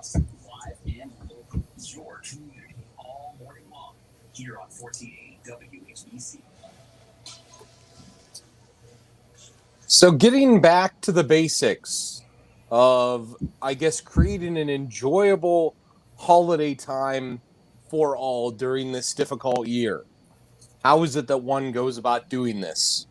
live and local. Your community all morning long here on 1480 WHBC. So getting back to the basics of, I guess, creating an enjoyable holiday time for all during this difficult year. How is it that one goes about doing this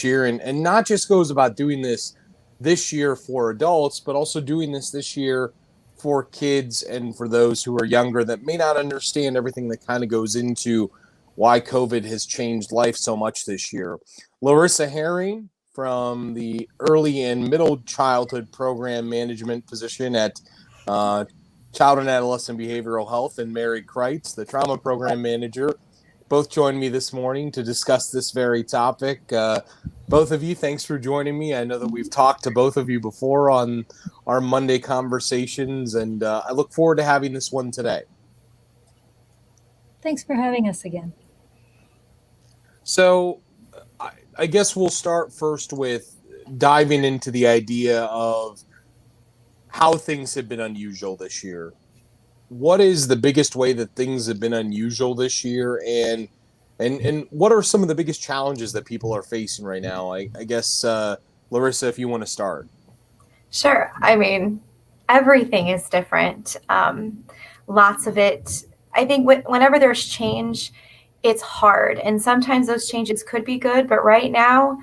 year, and not just goes about doing this year for adults, but also doing this year for kids and for those who are younger that may not understand everything that kind of goes into why COVID has changed life so much this year. Larissa Haring from the early and middle childhood program management position at uh, Child and Adolescent Behavioral Health, and Mary Kreitz, the trauma program manager, both joined me this morning to discuss this very topic. Both of you, thanks for joining me. I know that we've talked to both of you before on our Monday conversations, and I look forward to having this one today. Thanks for having us again. So I guess we'll start first with diving into the idea of how things have been unusual this year. What is the biggest way that things have been unusual this year, and what are some of the biggest challenges that people are facing right now? I guess Larissa, if you want to start. Sure. I mean, everything is different. Lots of it. I think whenever there's change, it's hard, and sometimes those changes could be good, but right now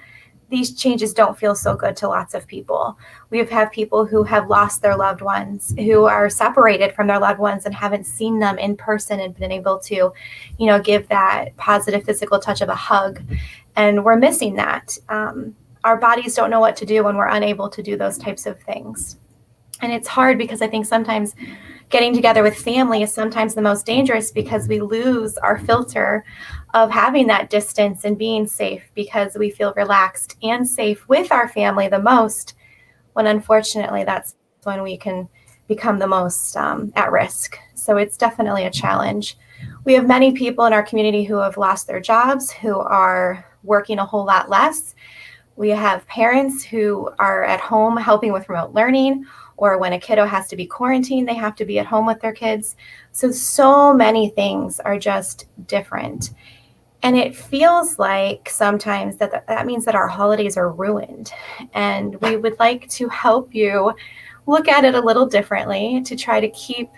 these changes don't feel so good to lots of people. We've had people who have lost their loved ones, who are separated from their loved ones and haven't seen them in person and been able to, give that positive physical touch of a hug. And we're missing that. Our bodies don't know what to do when we're unable to do those types of things. And it's hard because I think sometimes getting together with family is sometimes the most dangerous because we lose our filter of having that distance and being safe because we feel relaxed and safe with our family the most, when unfortunately that's when we can become the most at risk. So it's definitely a challenge. We have many people in our community who have lost their jobs, who are working a whole lot less. We have parents who are at home helping with remote learning, or when a kiddo has to be quarantined, they have to be at home with their kids. So many things are just different. And it feels like sometimes that means that our holidays are ruined. And we would like to help you look at it a little differently to try to keep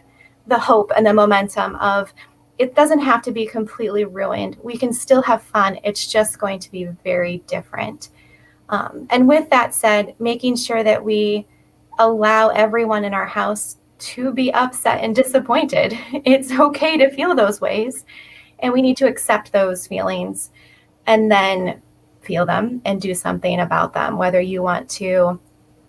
the hope and the momentum of it doesn't have to be completely ruined. We can still have fun. It's just going to be very different. And with that said, making sure that we allow everyone in our house to be upset and disappointed. It's okay to feel those ways, and we need to accept those feelings and then feel them and do something about them. Whether you want to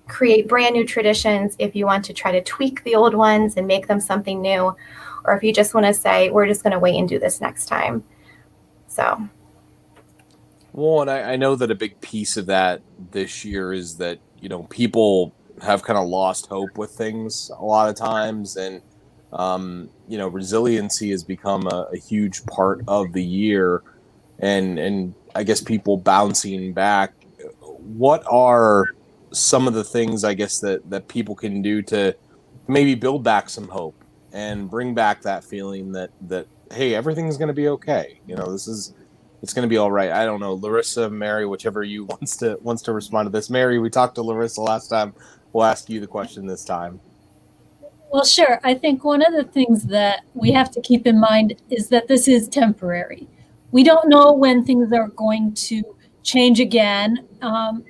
create brand new traditions, if you want to try to tweak the old ones and make them something new, or if you just want to say, we're just going to wait and do this next time. So. Well, and I know that a big piece of that this year is that, people have kind of lost hope with things a lot of times. And, resiliency has become a huge part of the year. And I guess people bouncing back. What are some of the things, I guess, that people can do to maybe build back some hope and bring back that feeling that hey, everything's going to be okay. It's going to be all right. I don't know, Larissa, Mary, whichever you wants to respond to this. Mary, we talked to Larissa last time. We'll ask you the question this time. Well, sure. I think one of the things that we have to keep in mind is that this is temporary. We don't know when things are going to change again. I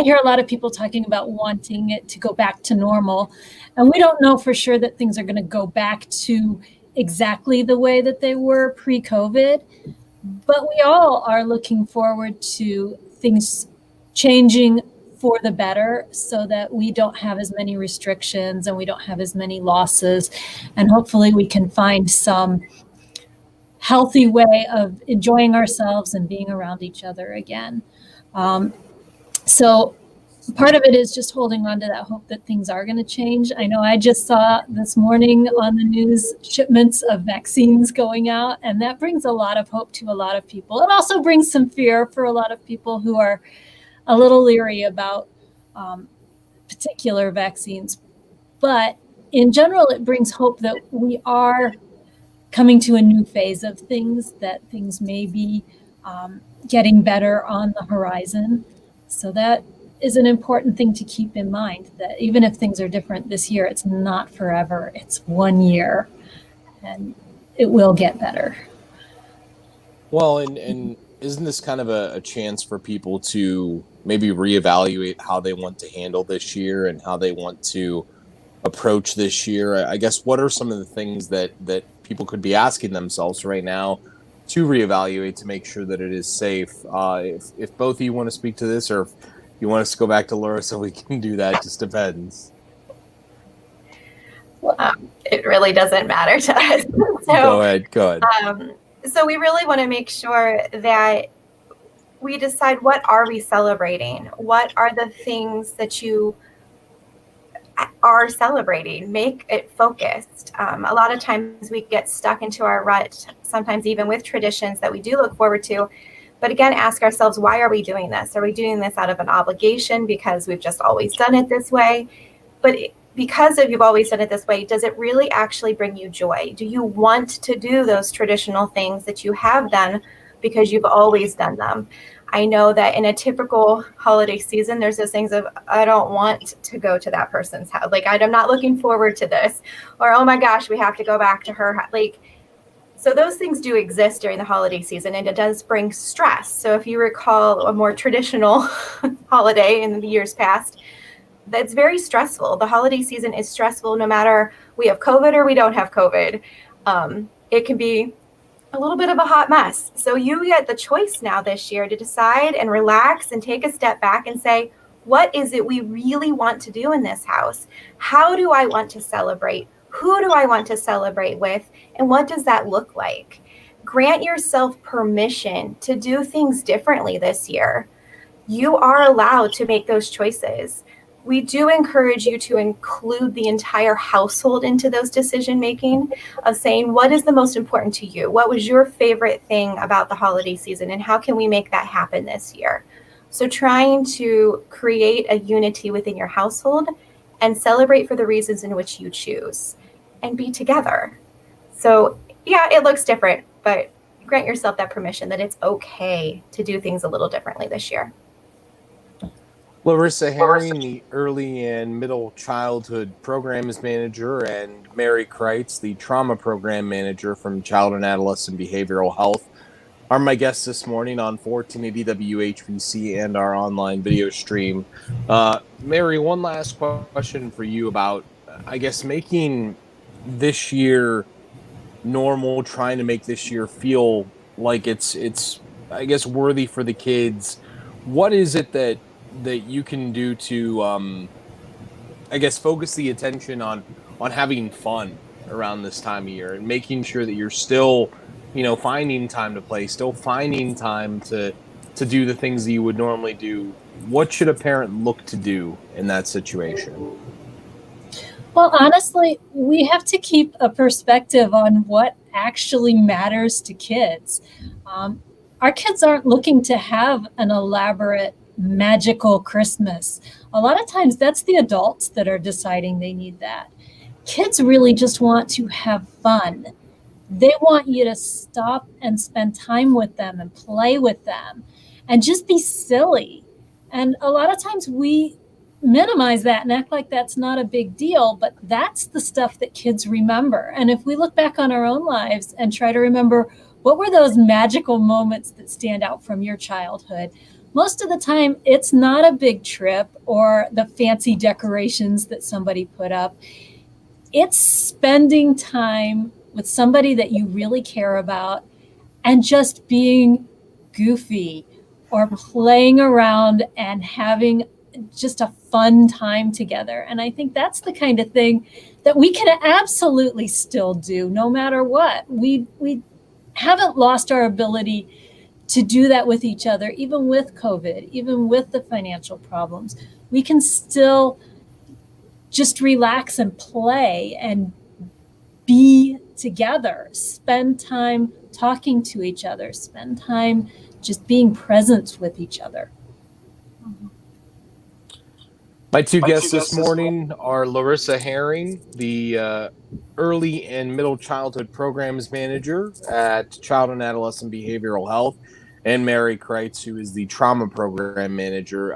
hear a lot of people talking about wanting it to go back to normal, and we don't know for sure that things are going to go back to exactly the way that they were pre-COVID, but we all are looking forward to things changing for the better so that we don't have as many restrictions and we don't have as many losses, and hopefully we can find some healthy way of enjoying ourselves and being around each other again. So part of it is just holding on to that hope that things are going to change. I know I just saw this morning on the news shipments of vaccines going out, and that brings a lot of hope to a lot of people. It also brings some fear for a lot of people who are a little leery about particular vaccines. But in general, it brings hope that we are coming to a new phase of things, that things may be getting better on the horizon. So that is an important thing to keep in mind, that even if things are different this year, it's not forever. It's 1 year, and it will get better. Well, and isn't this kind of a chance for people to maybe reevaluate how they want to handle this year and how they want to approach this year? I guess, what are some of the things that people could be asking themselves right now to reevaluate to make sure that it is safe? If both of you want to speak to this, or if you want us to go back to Larissa, we can do that. Just depends. It really doesn't matter to us. So, go ahead. So we really want to make sure that we decide, what are we celebrating? What are the things that you are celebrating? Make it focused. A lot of times we get stuck into our rut, sometimes even with traditions that we do look forward to. But again, ask ourselves, why are we doing this? Are we doing this out of an obligation because we've just always done it this way? But because you've always done it this way, does it really actually bring you joy? Do you want to do those traditional things that you have done because you've always done them? I know that in a typical holiday season, there's those things of, I don't want to go to that person's house. Like, I'm not looking forward to this. Or, oh my gosh, we have to go back to her. Like, so those things do exist during the holiday season, and it does bring stress. So if you recall a more traditional holiday in the years past, that's very stressful. The holiday season is stressful no matter we have COVID or we don't have COVID. It can be a little bit of a hot mess. So you get the choice now this year to decide and relax and take a step back and say, what is it we really want to do in this house? How do I want to celebrate? Who do I want to celebrate with? And what does that look like? Grant yourself permission to do things differently this year. You are allowed to make those choices. We do encourage you to include the entire household into those decision making, of saying, what is the most important to you? What was your favorite thing about the holiday season, and how can we make that happen this year? So trying to create a unity within your household and celebrate for the reasons in which you choose and be together. So yeah, it looks different, but grant yourself that permission that it's okay to do things a little differently this year. Larissa Haring, the Early and Middle Childhood Programs Manager, and Mary Kreitz, the Trauma Program Manager from Child and Adolescent Behavioral Health, are my guests this morning on 1480 WHBC and our online video stream. Mary, one last question for you about, I guess, making this year normal, trying to make this year feel like it's I guess, worthy for the kids. What is it that you can do to I guess focus the attention on having fun around this time of year and making sure that you're still, finding time to play, still finding time to do the things that you would normally do? What should a parent look to do in that situation? Well, honestly, we have to keep a perspective on what actually matters to kids. Our kids aren't looking to have an elaborate, magical Christmas. A lot of times that's the adults that are deciding they need that. Kids really just want to have fun. They want you to stop and spend time with them and play with them and just be silly. And a lot of times we minimize that and act like that's not a big deal, but that's the stuff that kids remember. And if we look back on our own lives and try to remember, what were those magical moments that stand out from your childhood? Most of the time, it's not a big trip or the fancy decorations that somebody put up. It's spending time with somebody that you really care about and just being goofy or playing around and having just a fun time together. And I think that's the kind of thing that we can absolutely still do no matter what. We haven't lost our ability to do that with each other, even with COVID, even with the financial problems. We can still just relax and play and be together, spend time talking to each other, spend time just being present with each other. My two guests this morning are Larissa Haring, the Early and Middle Childhood Programs Manager at Child and Adolescent Behavioral Health, and Mary Kreitz, who is the Trauma Program Manager.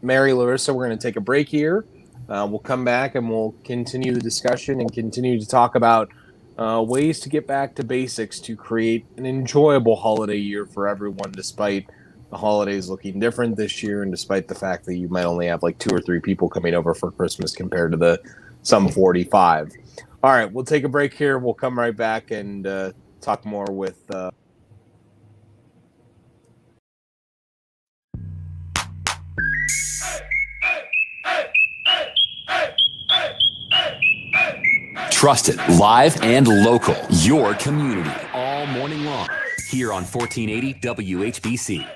Mary, Larissa, we're going to take a break here. We'll come back and we'll continue the discussion and continue to talk about ways to get back to basics to create an enjoyable holiday year for everyone, despite the holidays looking different this year and despite the fact that you might only have like 2 or 3 people coming over for Christmas compared to the some 45. All right, we'll take a break here. We'll come right back and talk more with Trusted, live, and local. Your community all morning long here on 1480 WHBC.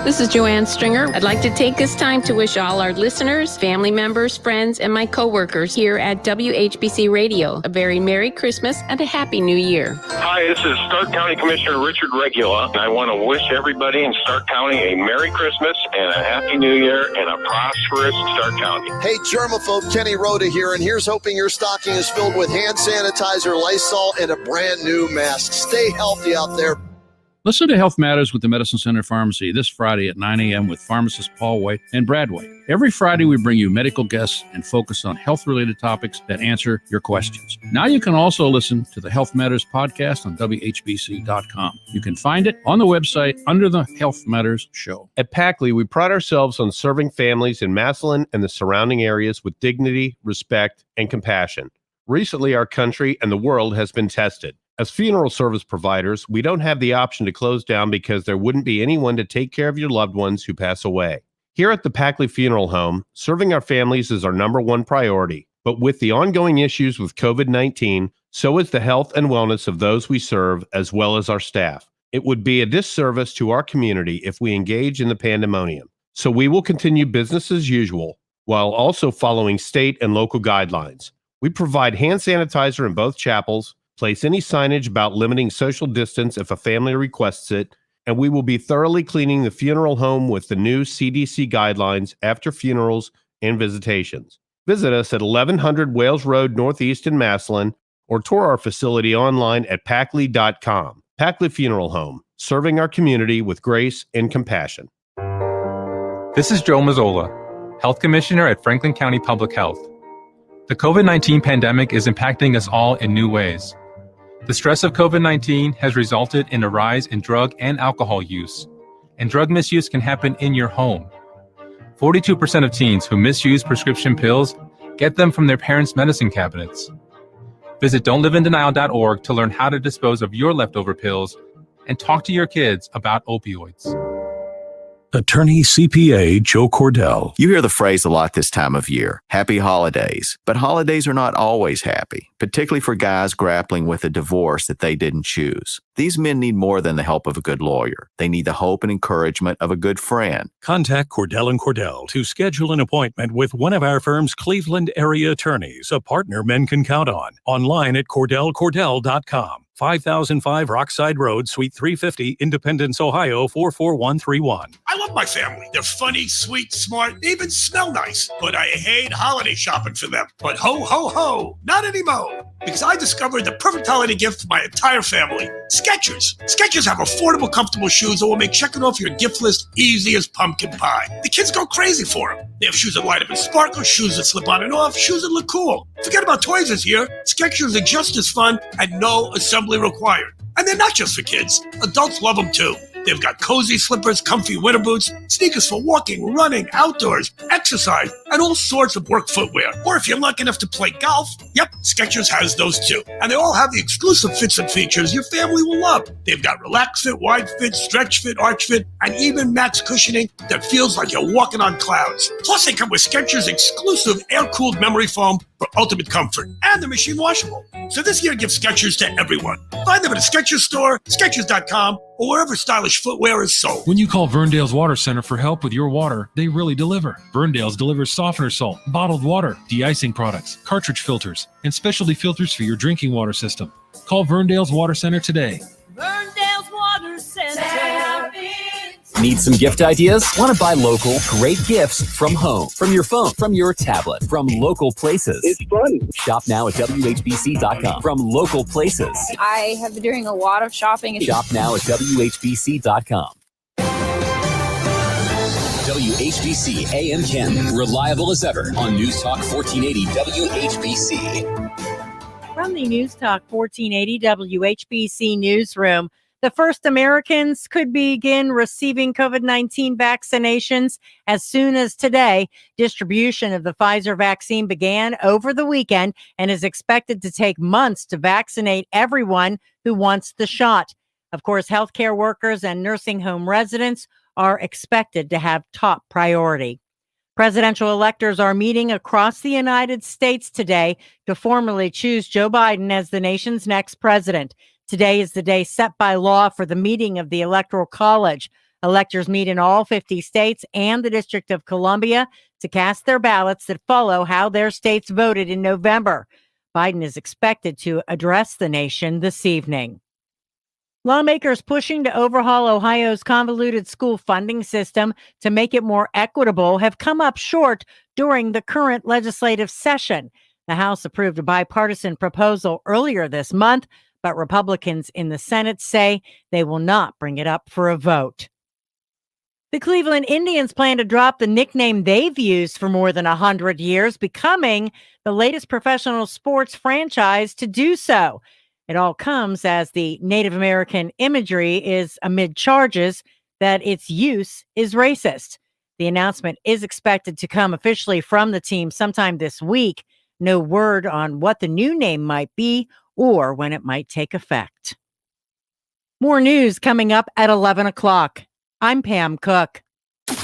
This is Joanne Stringer. I'd like to take this time to wish all our listeners, family members, friends, and my coworkers here at WHBC Radio a very Merry Christmas and a Happy New Year. Hi, this is Stark County Commissioner Richard Regula, and I want to wish everybody in Stark County a Merry Christmas and a Happy New Year and a prosperous Stark County. Hey, germaphobe Kenny Rhoda here, and here's hoping your stocking is filled with hand sanitizer, Lysol, and a brand new mask. Stay healthy out there. Listen to Health Matters with the Medicine Center Pharmacy this Friday at 9 a.m. with pharmacists Paul White and Brad White. Every Friday, we bring you medical guests and focus on health-related topics that answer your questions. Now you can also listen to the Health Matters podcast on WHBC.com. You can find it on the website under the Health Matters show. At Packley, we pride ourselves on serving families in Massillon and the surrounding areas with dignity, respect, and compassion. Recently, our country and the world has been tested. As funeral service providers, we don't have the option to close down because there wouldn't be anyone to take care of your loved ones who pass away. Here at the Packley Funeral Home, serving our families is our number one priority. But with the ongoing issues with COVID-19, so is the health and wellness of those we serve as well as our staff. It would be a disservice to our community if we engage in the pandemonium. So we will continue business as usual while also following state and local guidelines. We provide hand sanitizer in both chapels, place any signage about limiting social distance if a family requests it, and we will be thoroughly cleaning the funeral home with the new CDC guidelines after funerals and visitations. Visit us at 1100 Wales Road Northeast in Massillon or tour our facility online at packley.com. Packley Funeral Home, serving our community with grace and compassion. This is Joe Mazzola, Health Commissioner at Franklin County Public Health. The COVID-19 pandemic is impacting us all in new ways. The stress of COVID-19 has resulted in a rise in drug and alcohol use, and drug misuse can happen in your home. 42% of teens who misuse prescription pills get them from their parents' medicine cabinets. Visit don'tliveinDenial.org to learn how to dispose of your leftover pills and talk to your kids about opioids. Attorney CPA Joe Cordell. You hear the phrase a lot this time of year, happy holidays. But holidays are not always happy, particularly for guys grappling with a divorce that they didn't choose. These men need more than the help of a good lawyer. They need the hope and encouragement of a good friend. Contact Cordell Cordell to schedule an appointment with one of our firm's Cleveland area attorneys, a partner men can count on. Online at CordellCordell.com. 5005 Rockside Road, Suite 350, Independence, Ohio, 44131. I love my family. They're funny, sweet, smart, they even smell nice. But I hate holiday shopping for them. But ho, ho, ho, not anymore. Because I discovered the perfect holiday gift for my entire family. Skechers. Skechers have affordable, comfortable shoes that will make checking off your gift list easy as pumpkin pie. The kids go crazy for them. They have shoes that light up and sparkle, shoes that slip on and off, shoes that look cool. Forget about toys this year. Skechers are just as fun and no assembly required. And they're not just for kids. Adults love them too. They've got cozy slippers, comfy winter boots, sneakers for walking, running, outdoors, exercise, and all sorts of work footwear. Or if you're lucky enough to play golf, yep, Skechers has those too. And they all have the exclusive fits and features your family will love. They've got relaxed fit, wide fit, stretch fit, arch fit, and even max cushioning that feels like you're walking on clouds. Plus, they come with Skechers' exclusive air-cooled memory foam for ultimate comfort. And they're machine washable. So this year, give Skechers to everyone. Find them at a Skechers store, Skechers.com, or wherever stylish footwear is sold. When you call Verndale's Water Center for help with your water, they really deliver. Verndale's delivers softener salt, bottled water, de-icing products, cartridge filters, and specialty filters for your drinking water system. Call Verndale's Water Center today. Verndale's Water Need some gift ideas? Want to buy local, great gifts from home, from your phone, from your tablet, from local places. It's fun. Shop now at WHBC.com. From local places. I have been doing a lot of shopping. Shop now at WHBC.com. WHBC AM Ken, reliable as ever on News Talk 1480 WHBC. From the News Talk 1480 WHBC newsroom, the first Americans could begin receiving COVID-19 vaccinations as soon as today. Distribution of the Pfizer vaccine began over the weekend and is expected to take months to vaccinate everyone who wants the shot. Of course, healthcare workers and nursing home residents are expected to have top priority. Presidential electors are meeting across the United States today to formally choose Joe Biden as the nation's next president. Today is the day set by law for the meeting of the Electoral College. Electors meet in all 50 states and the District of Columbia to cast their ballots that follow how their states voted in November. Biden is expected to address the nation this evening. Lawmakers pushing to overhaul Ohio's convoluted school funding system to make it more equitable have come up short during the current legislative session. The House approved a bipartisan proposal earlier this month, but Republicans in the Senate say they will not bring it up for a vote. The Cleveland Indians plan to drop the nickname they've used for more than 100 years, becoming the latest professional sports franchise to do so. It all comes as the Native American imagery is amid charges that its use is racist. The announcement is expected to come officially from the team sometime this week. No word on what the new name might be or when it might take effect. More news coming up at 11 o'clock. I'm Pam Cook.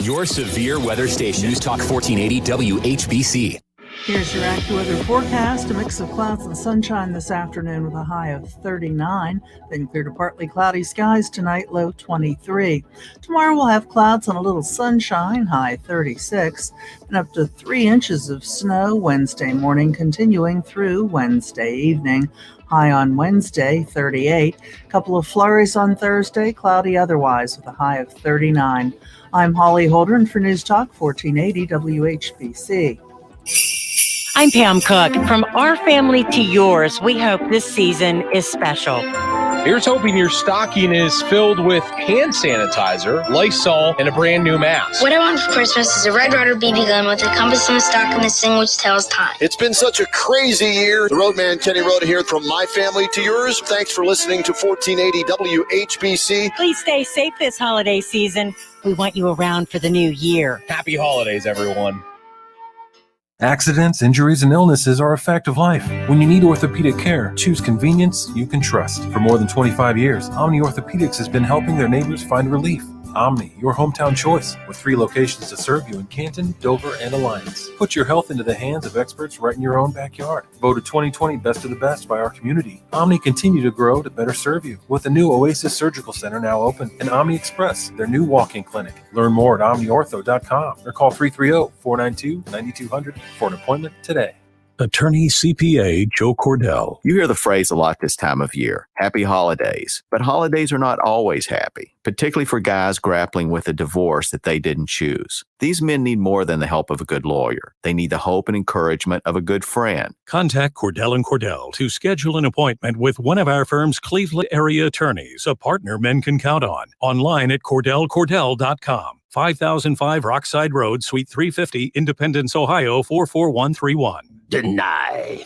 Your severe weather station, News Talk 1480 WHBC. Here's your AccuWeather forecast. A mix of clouds and sunshine this afternoon with a high of 39. Then clear to partly cloudy skies tonight, low 23. Tomorrow we'll have clouds and a little sunshine, high 36. And up to 3 inches of snow Wednesday morning, continuing through Wednesday evening. High on Wednesday, 38. A couple of flurries on Thursday, cloudy otherwise with a high of 39. I'm Holly Holdren for News Talk 1480 WHBC. I'm Pam Cook. From our family to yours, we hope this season is special. Here's hoping your stocking is filled with hand sanitizer, Lysol, and a brand new mask. What I want for Christmas is a Red Ryder BB gun with a compass in the stock and this thing which tells time. It's been such a crazy year. The Roadman Kenny Rhoda here from my family to yours. Thanks for listening to 1480 WHBC. Please stay safe this holiday season. We want you around for the new year. Happy holidays, everyone. Accidents, injuries, and illnesses are a fact of life. When you need orthopedic care, choose convenience you can trust. For more than 25 years, Omni Orthopedics has been helping their neighbors find relief. Omni, your hometown choice, with 3 locations to serve you in Canton, Dover, and Alliance. Put your health into the hands of experts right in your own backyard. Voted 2020 Best of the Best by our community. Omni continue to grow to better serve you, with a new Oasis Surgical Center now open, and Omni Express, their new walk-in clinic. Learn more at omniortho.com or call 330-492-9200 for an appointment today. Attorney CPA Joe Cordell. You hear the phrase a lot this time of year, happy holidays. But holidays are not always happy, particularly for guys grappling with a divorce that they didn't choose. These men need more than the help of a good lawyer. They need the hope and encouragement of a good friend. Contact Cordell Cordell to schedule an appointment with one of our firm's Cleveland area attorneys, a partner men can count on. Online at CordellCordell.com. 5005 Rockside Road, Suite 350, Independence, Ohio 44131. Deny.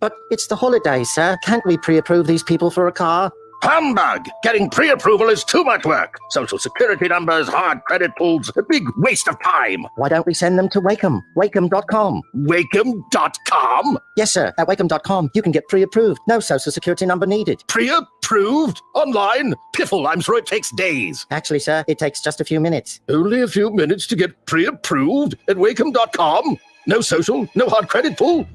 But it's the holidays, sir. Can't we pre-approve these people for a car? Humbug! Getting pre-approval is too much work. Social security numbers, hard credit pulls, a big waste of time. Why don't we send them to Wacom? Wacom.com. Wacom.com? Yes, sir. At Wacom.com, you can get pre-approved. No social security number needed. Pre-approved? Online? Piffle, I'm sure it takes days. Actually, sir, it takes just a few minutes. Only a few minutes to get pre-approved at Wacom.com? No social? No hard credit pull?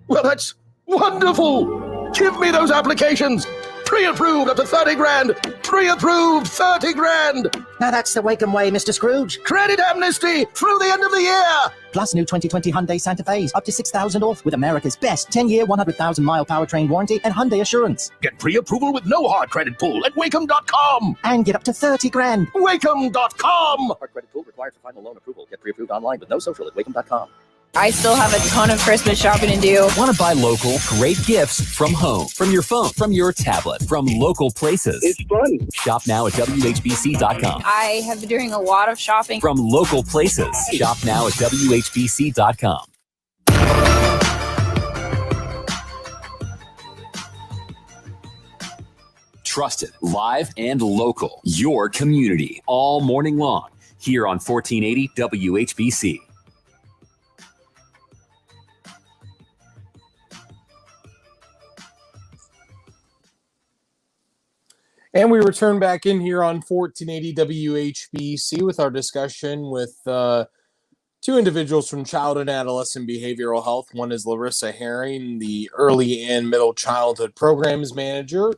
Well, that's wonderful! Give me those applications! Pre-approved up to 30 grand! Pre-approved 30 grand. Now that's the Wakeham way, Mr. Scrooge. Credit amnesty through the end of the year. Plus new 2020 Hyundai Santa Fe's up to 6,000 off with America's best 10-year, 100,000-mile powertrain warranty and Hyundai assurance. Get pre-approval with no hard credit pull at Wakeham.com. And get up to 30 grand. Wakeham.com. Hard credit pull required for final loan approval. Get pre-approved online with no social at Wakeham.com. I still have a ton of Christmas shopping to do. Want to buy local, great gifts from home, from your phone, from your tablet, from local places. It's fun. Shop now at WHBC.com. I have been doing a lot of shopping. From local places. Shop now at WHBC.com. Trusted, live, and local. Your community all morning long here on 1480 WHBC. And we return back in here on 1480 WHBC with our discussion with two individuals from child and adolescent behavioral health. One is Larissa Haring, the early and middle childhood programs manager.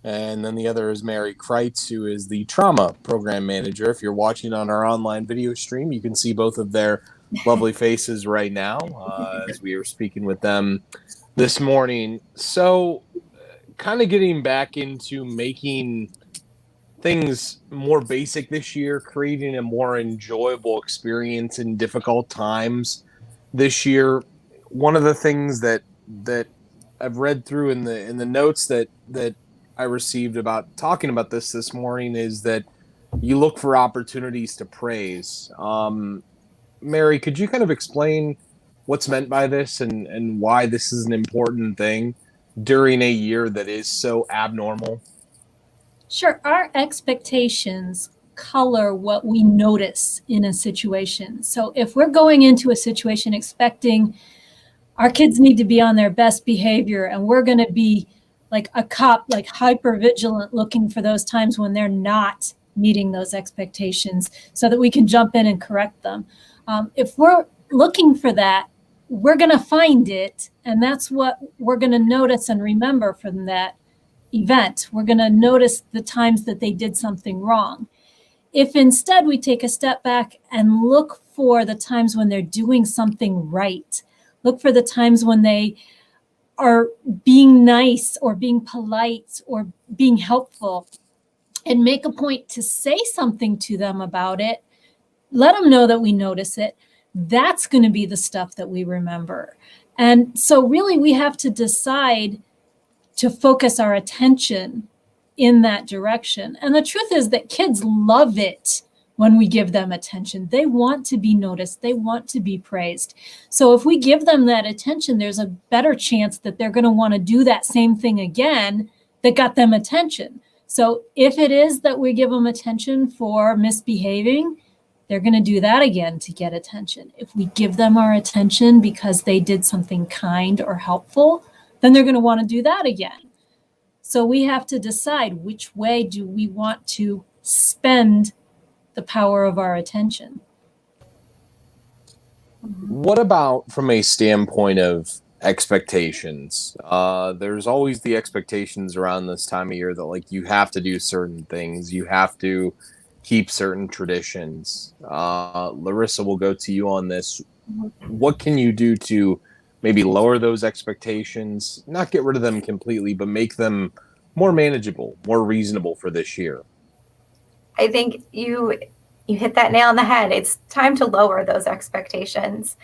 And then the other is Mary Kreitz, who is the trauma program manager. If you're watching on our online video stream, you can see both of their lovely faces right now as we were speaking with them this morning. So kind of getting back into making things more basic this year, creating a more enjoyable experience in difficult times this year. One of the things that I've read through in the notes that I received about talking about this morning is that you look for opportunities to praise. Mary, could you kind of explain what's meant by this and why this is an important thing during a year that is so abnormal? Sure. Our expectations color what we notice in a situation. So if we're going into a situation expecting our kids need to be on their best behavior and we're going to be like a cop, like hyper vigilant, looking for those times when they're not meeting those expectations so that we can jump in and correct them. If we're looking for that, we're going to find it, and that's what we're going to notice and remember from that event. We're going to notice the times that they did something wrong. If instead we take a step back and look for the times when they're doing something right, look for the times when they are being nice or being polite or being helpful, and make a point to say something to them about it, let them know that we notice it. That's going to be the stuff that we remember. And so really we have to decide to focus our attention in that direction. And the truth is that kids love it when we give them attention. They want to be noticed. They want to be praised. So if we give them that attention, there's a better chance that they're going to want to do that same thing again that got them attention. So if it is that we give them attention for misbehaving, they're going to do that again to get attention. If we give them our attention because they did something kind or helpful, then they're going to want to do that again. So we have to decide which way do we want to spend the power of our attention. What about from a standpoint of expectations? There's always the expectations around this time of year that like you have to do certain things. You have to keep certain traditions. Larissa, will go to you on this. What can you do to maybe lower those expectations, not get rid of them completely, but make them more manageable, more reasonable for this year? I think you hit that nail on the head. It's time to lower those expectations.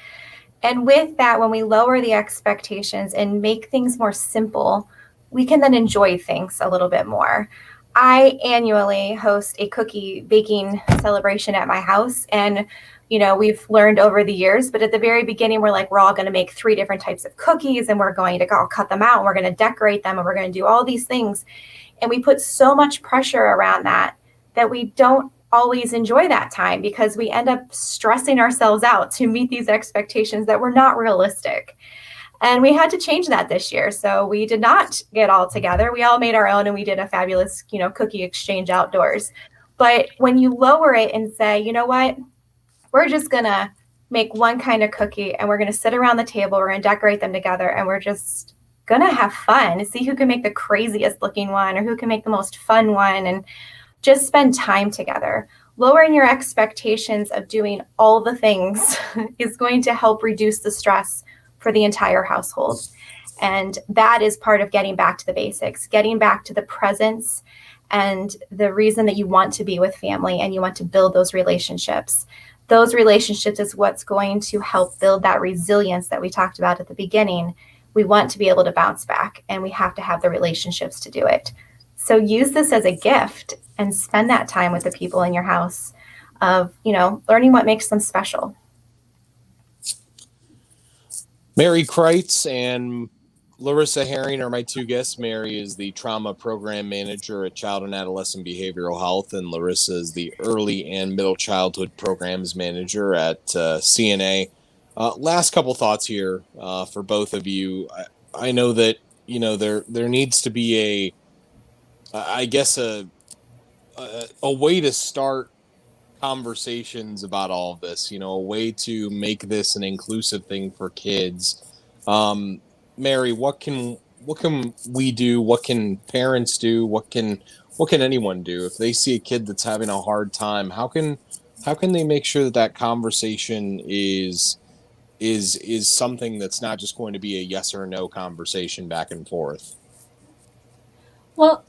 And with that, when we lower the expectations and make things more simple, we can then enjoy things a little bit more. I annually host a cookie baking celebration at my house. And, you know, we've learned over the years, but at the very beginning, we're all going to make 3 different types of cookies and we're going to go cut them out and we're going to decorate them and we're going to do all these things. And we put so much pressure around that we don't always enjoy that time because we end up stressing ourselves out to meet these expectations that were not realistic. And we had to change that this year. So we did not get all together. We all made our own and we did a fabulous, cookie exchange outdoors. But when you lower it and say, you know what, we're just going to make one kind of cookie and we're going to sit around the table, we're going to decorate them together and we're just gonna have fun, see who can make the craziest looking one or who can make the most fun one, and just spend time together. Lowering your expectations of doing all the things is going to help reduce the stress for the entire household. And that is part of getting back to the basics, getting back to the presence and the reason that you want to be with family and you want to build those relationships. Those relationships is what's going to help build that resilience that we talked about at the beginning. We want to be able to bounce back, and we have to have the relationships to do it. So use this as a gift and spend that time with the people in your house of, learning what makes them special. Mary Kreitz and Larissa Haring are my two guests. Mary is the trauma program manager at Child and Adolescent Behavioral Health, and Larissa is the early and middle childhood programs manager at CNA. Last couple thoughts here for both of you. I know that there needs to be a way to start conversations about all of this. A way to make this an inclusive thing for kids. Mary, what can we do? What can parents do? What can anyone do if they see a kid that's having a hard time? How can they make sure that conversation is something that's not just going to be a yes or no conversation back and forth? Well,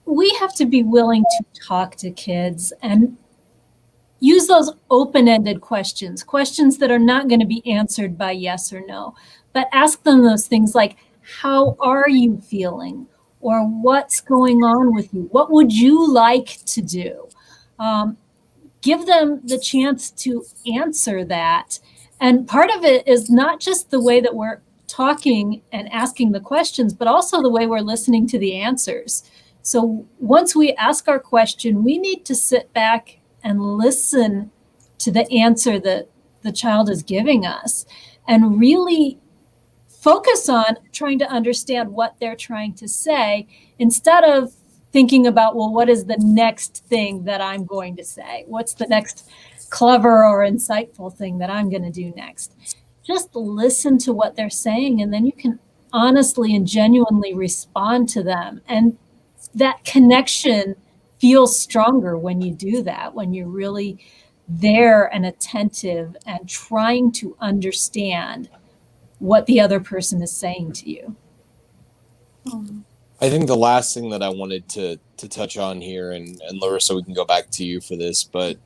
we have to be willing to talk to kids and use those open-ended questions that are not going to be answered by yes or no, but ask them those things like, how are you feeling? Or what's going on with you? What would you like to do? Give them the chance to answer that. And part of it is not just the way that we're talking and asking the questions, but also the way we're listening to the answers. So once we ask our question, we need to sit back and listen to the answer that the child is giving us and really focus on trying to understand what they're trying to say instead of thinking about, well, what is the next thing that I'm going to say? What's the next clever or insightful thing that I'm going to do next? Just listen to what they're saying, and then you can honestly and genuinely respond to them. And that connection feels stronger when you do that, when you're really there and attentive and trying to understand what the other person is saying to you. I think the last thing that I wanted to touch on here, and Larissa, we can go back to you for this, but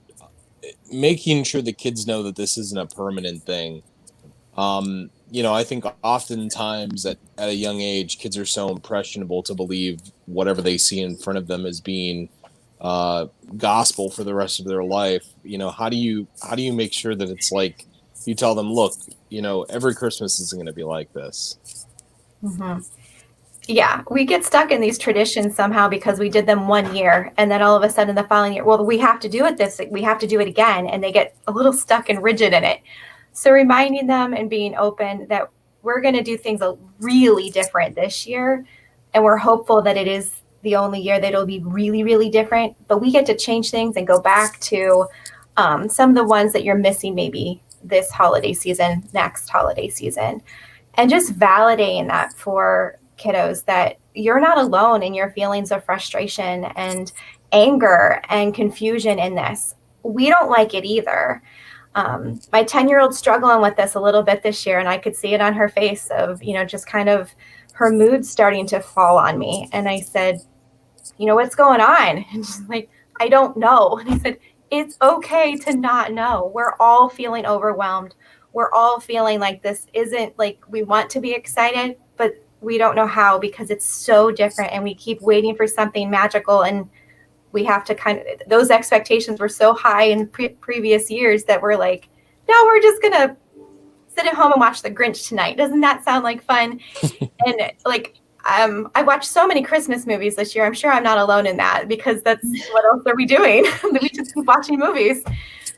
making sure the kids know that this isn't a permanent thing. I think oftentimes at a young age, kids are so impressionable to believe whatever they see in front of them as being gospel for the rest of their life. How do you make sure that it's like you tell them, look, every Christmas isn't going to be like this. Mm-hmm. Yeah, we get stuck in these traditions somehow because we did them one year, and then all of a sudden the following year, well, we have to do it we have to do it again, and they get a little stuck and rigid in it. So reminding them and being open that we're going to do things really different this year, and we're hopeful that it is the only year that it'll be really, really different, but we get to change things and go back to some of the ones that you're missing maybe this holiday season, next holiday season, and just validating that for kiddos that you're not alone in your feelings of frustration and anger and confusion in this. We don't like it either. My 10-year-old's struggling with this a little bit this year, and I could see it on her face of, just kind of her mood starting to fall on me. And I said, what's going on? And she's like, I don't know. And I said, it's okay to not know. We're all feeling overwhelmed. We're all feeling like this isn't like we want to be excited, but we don't know how because it's so different, and we keep waiting for something magical, and we have to those expectations were so high in previous years that we're like, no, we're just going to sit at home and watch The Grinch tonight. Doesn't that sound like fun? And I watched so many Christmas movies this year. I'm sure I'm not alone in that, because that's what else are we doing? We just keep watching movies.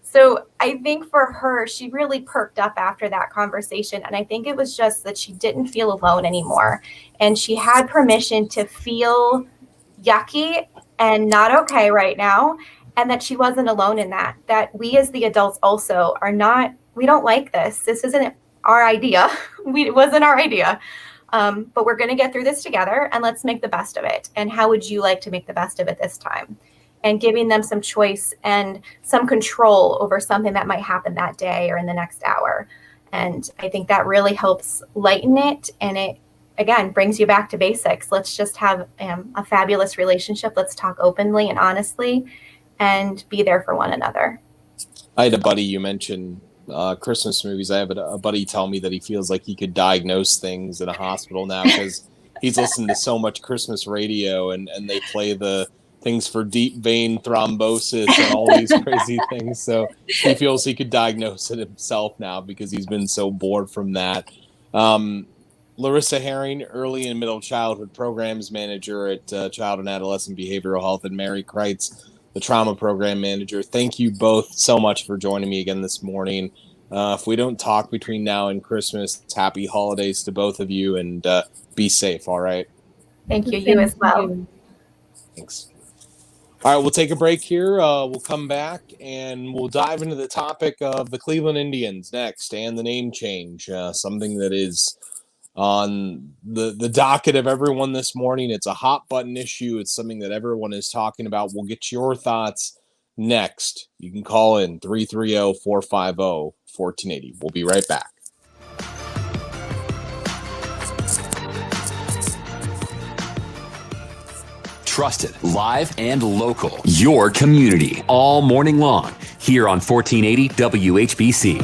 So I think for her, she really perked up after that conversation. And I think it was just that she didn't feel alone anymore. And she had permission to feel yucky and not okay right now. And that she wasn't alone in that. That we as the adults also we don't like this. This isn't our idea. It wasn't our idea. But we're going to get through this together, and let's make the best of it. And how would you like to make the best of it this time? And giving them some choice and some control over something that might happen that day or in the next hour. And I think that really helps lighten it. And it, again, brings you back to basics. Let's just have a fabulous relationship. Let's talk openly and honestly and be there for one another. I had a buddy, you mentioned Christmas movies. I have a buddy tell me that he feels like he could diagnose things in a hospital now because he's listened to so much Christmas radio and they play the things for deep vein thrombosis and all these crazy things. So he feels he could diagnose it himself now because he's been so bored from that. Larissa Haring, Early and Middle Childhood Programs Manager at Child and Adolescent Behavioral Health, and Mary Kreitz, the Trauma Program Manager. Thank you both so much for joining me again this morning. If we don't talk between now and Christmas, happy holidays to both of you, and be safe, all right? Thank you. You as well. Thanks. All right, we'll take a break here. We'll come back, and we'll dive into the topic of the Cleveland Indians next and the name change, something that is on the docket of everyone this morning. It's a hot button issue. It's something that everyone is talking about. We'll get your thoughts next. You can call in 330-450-1480. We'll be right back. Trusted, live, and local. Your community all morning long here on 1480 WHBC.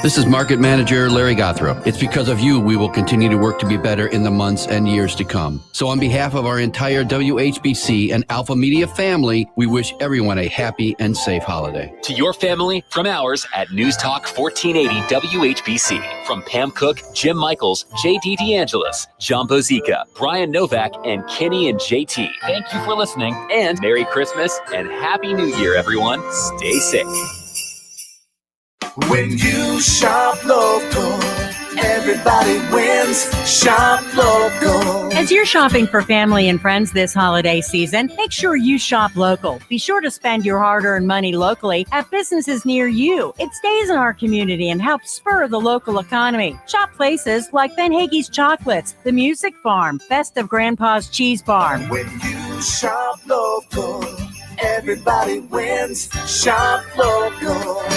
This is Market Manager Larry Gothrop. It's because of you we will continue to work to be better in the months and years to come. So on behalf of our entire WHBC and Alpha Media family, we wish everyone a happy and safe holiday. To your family from ours at News Talk 1480 WHBC. From Pam Cook, Jim Michaels, J.D. DeAngelis, John Bozica, Brian Novak, and Kenny and JT. Thank you for listening, and Merry Christmas and Happy New Year, everyone. Stay safe. When you shop local, everybody wins. Shop local. As you're shopping for family and friends this holiday season, make sure you shop local. Be sure to spend your hard-earned money locally at businesses near you. It stays in our community and helps spur the local economy. Shop places like Ben Hagee's Chocolates, The Music Farm, Best of Grandpa's Cheese Farm. When you shop local, everybody wins. Shop local.